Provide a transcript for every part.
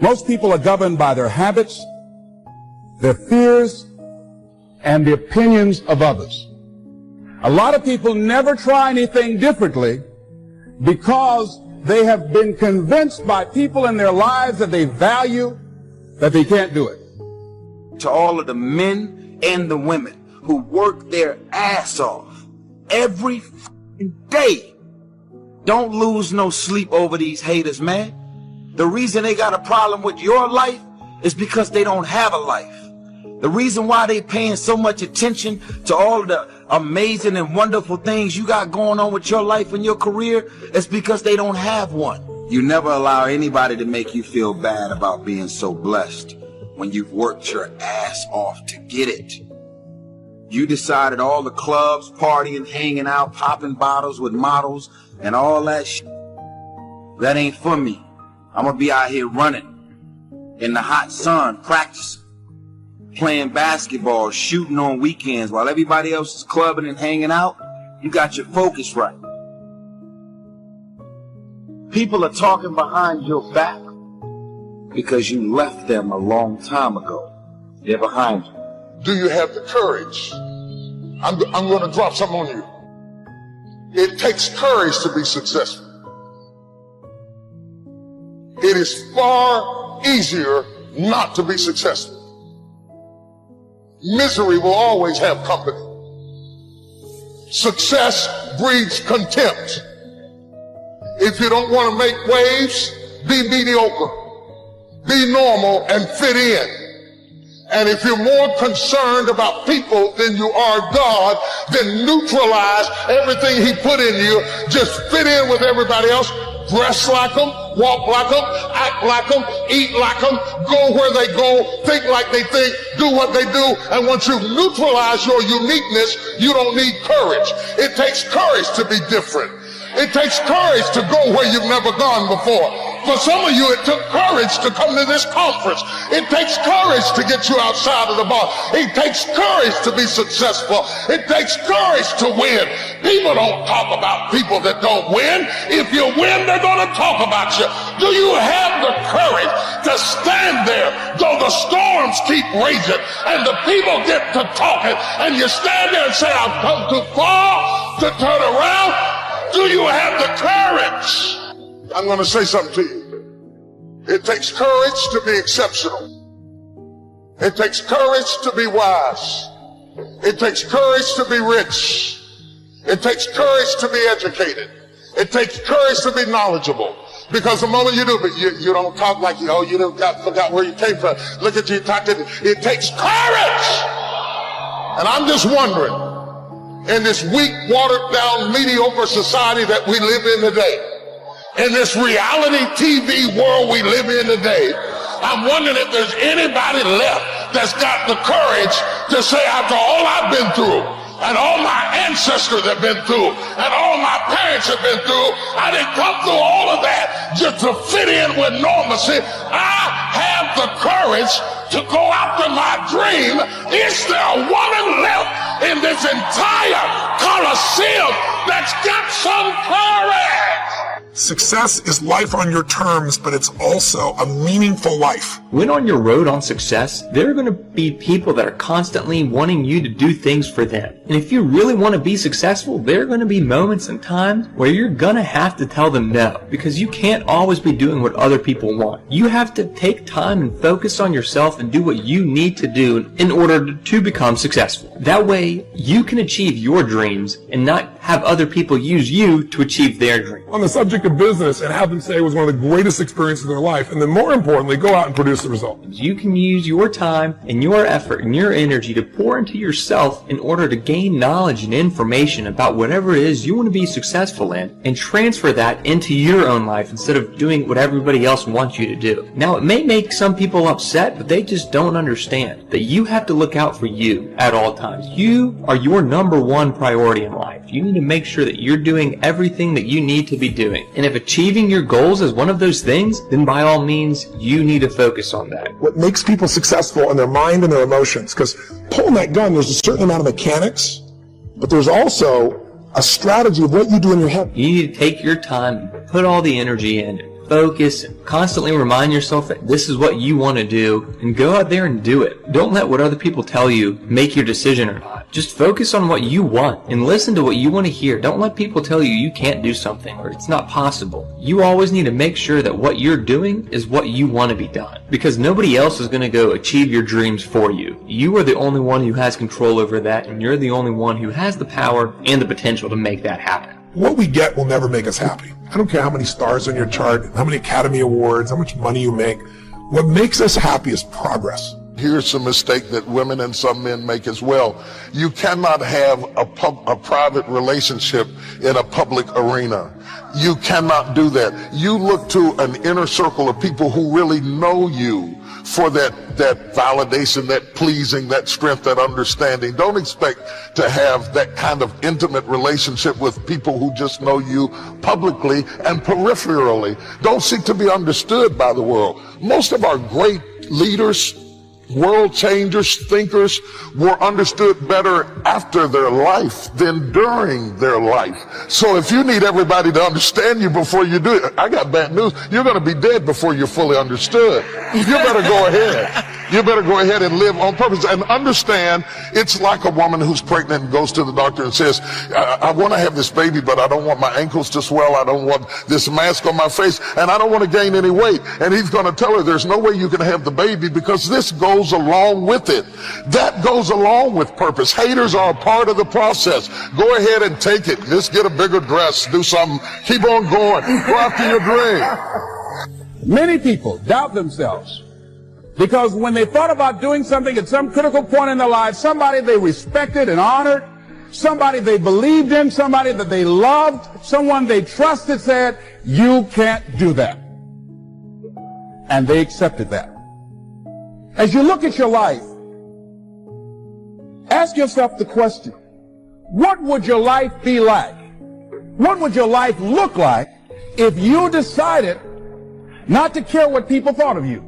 Most people are governed by their habits, their fears, and the opinions of others. A lot of people never try anything differently because they have been convinced by people in their lives that they value that they can't do it. To all of the men and the women who work their ass off every day, don't lose no sleep over these haters, man. The reason they got a problem with your life is because they don't have a life. The reason why they paying so much attention to all the amazing and wonderful things you got going on with your life and your career is because they don't have one. You never allow anybody to make you feel bad about being so blessed when you've worked your ass off to get it. You decided all the clubs, partying, hanging out, popping bottles with models and all that shit, that ain't for me. I'm gonna be out here running in the hot sun, practicing, playing basketball, shooting on weekends while everybody else is clubbing and hanging out. You got your focus right. People are talking behind your back because you left them a long time ago. They're behind you. Do you have the courage? I'm going to drop something on you. It takes courage to be successful. It is far easier not to be successful. Misery will always have company. Success breeds contempt. If you don't want to make waves, be mediocre. Be normal and fit in. And if you're more concerned about people than you are God, then neutralize everything He put in you. Just fit in with everybody else. Dress like them, walk like them, act like them, eat like them, go where they go, think like they think, do what they do. And once you neutralize your uniqueness, you don't need courage. It takes courage to be different. It takes courage to go where you've never gone before. For some of you, it took courage to come to this conference. It takes courage to get you outside of the bar. It takes courage to be successful. It takes courage to win. People don't talk about people that don't win. If you win, they're going to talk about you. Do you have the courage to stand there though the storms keep raging and the people get to talking and you stand there and say, I've come too far to turn around? Do you have the courage? I'm going to say something to you. It takes courage to be exceptional. It takes courage to be wise. It takes courage to be rich. It takes courage to be educated. It takes courage to be knowledgeable. Because the moment you do, but you don't talk like you forgot where you came from. Look at you talking. It takes courage. And I'm just wondering, in this weak, watered down, mediocre society that we live in today, in this reality TV world we live in today, I'm wondering if there's anybody left that's got the courage to say, after all I've been through, and all my ancestors have been through, and all my parents have been through, I didn't come through all of that just to fit in with normalcy. I have the courage to go after my dream. Is there a woman left in this entire Coliseum that's got some courage? Success is life on your terms, but it's also a meaningful life. When on your road on success, there are going to be people that are constantly wanting you to do things for them. And if you really want to be successful, there are going to be moments and times where you're going to have to tell them no, because you can't always be doing what other people want. You have to take time and focus on yourself and do what you need to do in order to become successful. That way, you can achieve your dreams and not have other people use you to achieve their dreams. On the subject of business, and have them say it was one of the greatest experiences of their life, and then more importantly, go out and produce the result. You can use your time and your effort and your energy to pour into yourself in order to gain knowledge and information about whatever it is you want to be successful in, and transfer that into your own life instead of doing what everybody else wants you to do. Now, it may make some people upset, but they just don't understand that you have to look out for you at all times. You are your number one priority in life. You need to make sure that you're doing everything that you need to be doing. And if achieving your goals is one of those things, then by all means, you need to focus on that. What makes people successful in their mind and their emotions, because pulling that gun, there's a certain amount of mechanics, but there's also a strategy of what you do in your head. You need to take your time and put all the energy in it. focus and constantly remind yourself that this is what you want to do, and go out there and do it. Don't let what other people tell you make your decision or not. Just focus on what you want and listen to what you want to hear. Don't let people tell you you can't do something or it's not possible. You always need to make sure that what you're doing is what you want to be done, because nobody else is going to go achieve your dreams for you. You are the only one who has control over that, and you're the only one who has the power and the potential to make that happen. What we get will never make us happy. I don't care how many stars on your chart, how many Academy Awards, how much money you make. What makes us happy is progress. Here's a mistake that women and some men make as well. You cannot have a private relationship in a public arena. You cannot do that. You look to an inner circle of people who really know you for that validation, that pleasing, that strength, that understanding. Don't expect to have that kind of intimate relationship with people who just know you publicly and peripherally. Don't seek to be understood by the world. Most of our great leaders, world changers, thinkers were understood better after their life than during their life. So if you need everybody to understand you before you do it, I got bad news. You're going to be dead before you're fully understood. You better go ahead. You better go ahead and live on purpose and understand. It's like a woman who's pregnant and goes to the doctor and says, I want to have this baby, but I don't want my ankles to swell. I don't want this mask on my face, and I don't want to gain any weight. And he's going to tell her, there's no way you can have the baby because this goes along with it. That goes along with purpose. Haters are a part of the process. Go ahead and take it. Just get a bigger dress. Do something. Keep on going. Go after your dream. Many people doubt themselves because when they thought about doing something at some critical point in their lives, somebody they respected and honored, somebody they believed in, somebody that they loved, someone they trusted said, you can't do that. And they accepted that. As you look at your life, ask yourself the question, what would your life be like? What would your life look like if you decided not to care what people thought of you?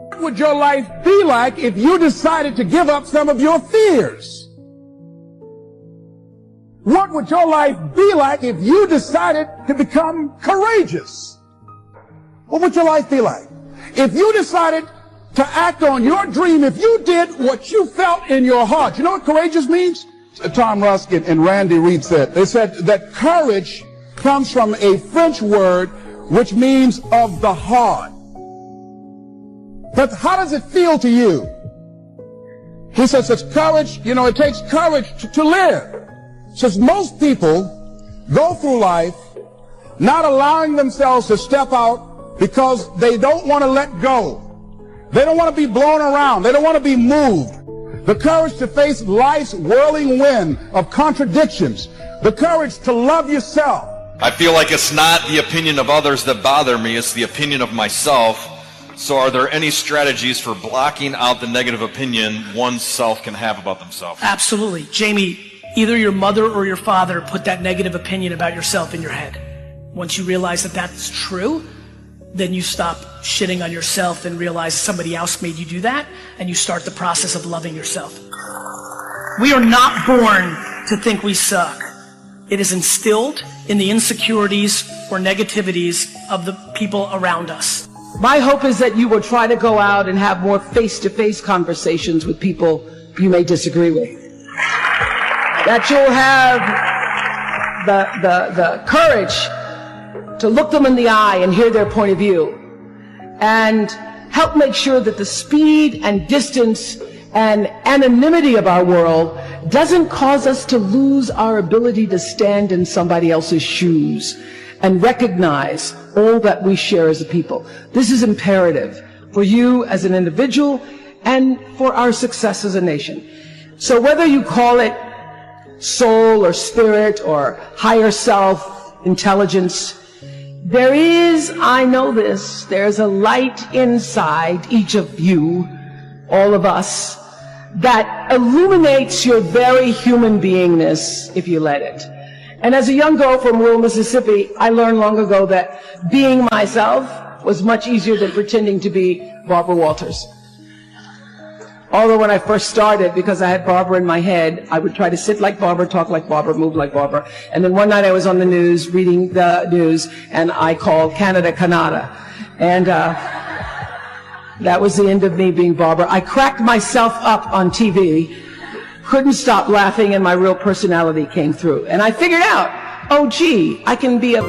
What would your life be like if you decided to give up some of your fears? What would your life be like if you decided to become courageous? What would your life be like? If you decided to act on your dream, if you did what you felt in your heart. You know what courageous means? Tom Rusk and Randy Reed said. They said that courage comes from a French word which means of the heart. But how does it feel to you? He says it's courage, you know, it takes courage to live. Says most people go through life not allowing themselves to step out because they don't want to let go. They don't want to be blown around. They don't want to be moved. The courage to face life's whirling wind of contradictions. The courage to love yourself. I feel like it's not the opinion of others that bother me, it's the opinion of myself. So are there any strategies for blocking out the negative opinion oneself can have about themselves? Absolutely. Jamie, either your mother or your father put that negative opinion about yourself in your head. Once you realize that that's true, then you stop shitting on yourself and realize somebody else made you do that, and you start the process of loving yourself. We are not born to think we suck. It is instilled in the insecurities or negativities of the people around us. My hope is that you will try to go out and have more face-to-face conversations with people you may disagree with. That you'll have the courage to look them in the eye and hear their point of view, and help make sure that the speed and distance and anonymity of our world doesn't cause us to lose our ability to stand in somebody else's shoes and recognize all that we share as a people. This is imperative for you as an individual and for our success as a nation. So whether you call it soul or spirit or higher self, intelligence, there is, I know this, there's a light inside each of you, all of us, that illuminates your very human beingness if you let it. And as a young girl from rural Mississippi, I learned long ago that being myself was much easier than pretending to be Barbara Walters. Although when I first started, because I had Barbara in my head, I would try to sit like Barbara, talk like Barbara, move like Barbara. And then one night I was on the news, reading the news, and I called Canada, Canada. And that was the end of me being Barbara. I cracked myself up on TV, couldn't stop laughing, and my real personality came through. And I figured out, oh gee, I can be a...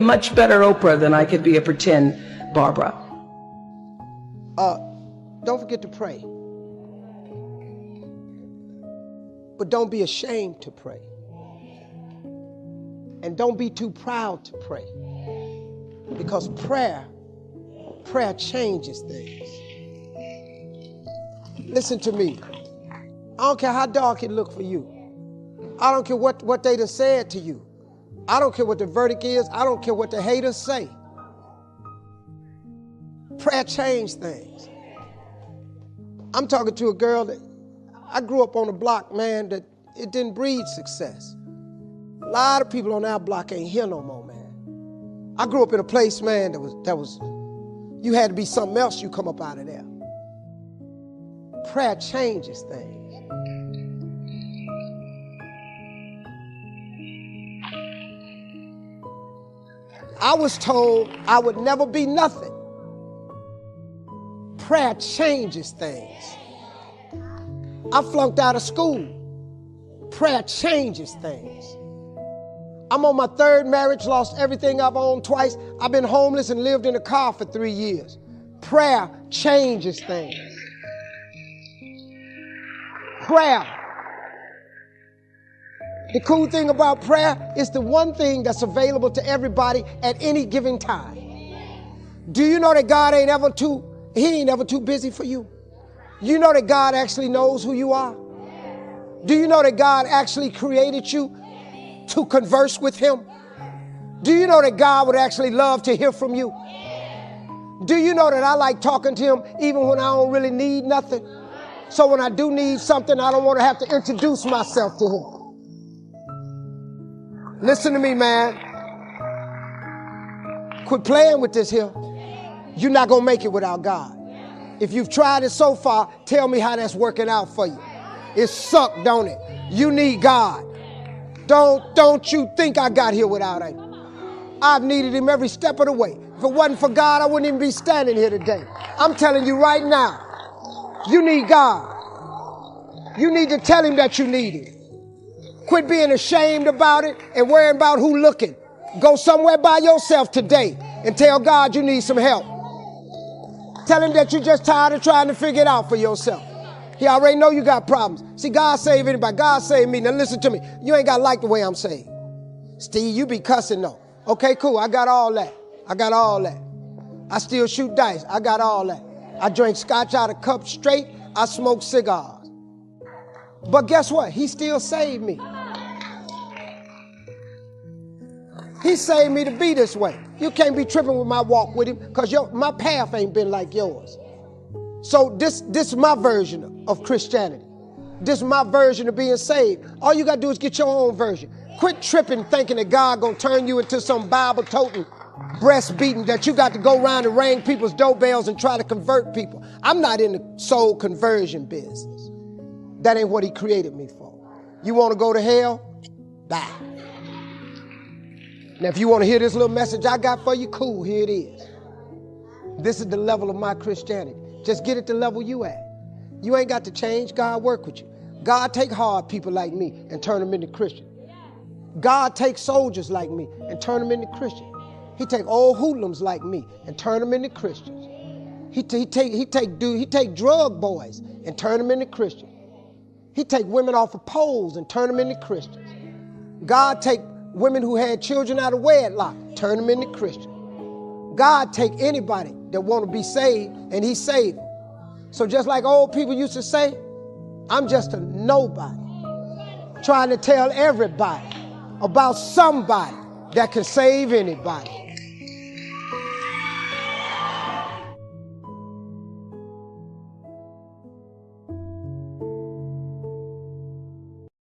much better Oprah than I could be a pretend Barbara. Don't forget to pray. But don't be ashamed to pray. And don't be too proud to pray. Because prayer changes things. Listen to me. I don't care how dark it look for you. I don't care what they done said to you. I don't care what the verdict is. I don't care what the haters say. Prayer changed things. I'm talking to a girl that I grew up on a block, man, that it didn't breed success. A lot of people on our block ain't here no more, man. I grew up in a place, man, that was you had to be something else, you come up out of there. Prayer changes things. I was told I would never be nothing. Prayer changes things. I flunked out of school. Prayer changes things. I'm on my third marriage, lost everything I've owned twice. I've been homeless and lived in a car for 3 years. Prayer changes things. Prayer. The cool thing about prayer is the one thing that's available to everybody at any given time. Do you know that God ain't ever too busy for you? You know that God actually knows who you are? Do you know that God actually created you to converse with him? Do you know that God would actually love to hear from you? Do you know that I like talking to him even when I don't really need nothing? So when I do need something, I don't want to have to introduce myself to him. Listen to me, man. Quit playing with this here. You're not going to make it without God. If you've tried it so far, tell me how that's working out for you. It sucked, don't it? You need God. Don't you think I got here without him. I've needed him every step of the way. If it wasn't for God, I wouldn't even be standing here today. I'm telling you right now, you need God. You need to tell him that you need him. Quit being ashamed about it and worrying about who looking. Go somewhere by yourself today and tell God you need some help. Tell him that you're just tired of trying to figure it out for yourself. He already know you got problems. See, God save anybody. God save me. Now listen to me. You ain't got to like the way I'm saved. Steve, you be cussing though. Okay, cool. I got all that. I got all that. I still shoot dice. I got all that. I drink scotch out of cups straight. I smoke cigars. But guess what? He still saved me. He saved me to be this way. You can't be tripping with my walk with him because my path ain't been like yours. So this is my version of Christianity. This is my version of being saved. All you got to do is get your own version. Quit tripping thinking that God going to turn you into some Bible-toting, breast-beating, that you got to go around and ring people's doorbells and try to convert people. I'm not in the soul conversion business. That ain't what he created me for. You want to go to hell? Die. Now, if you want to hear this little message I got for you, cool, here it is. This is the level of my Christianity. Just get at the level you at. You ain't got to change. God work with you. God take hard people like me and turn them into Christians. God take soldiers like me and turn them into Christians. He take old hoodlums like me and turn them into Christians. He take drug boys and turn them into Christians. He take women off of poles and turn them into Christians. God take women who had children out of wedlock, turn them into Christians. God take anybody that want to be saved, and he saved them. So just like old people used to say, I'm just a nobody trying to tell everybody about somebody that can save anybody.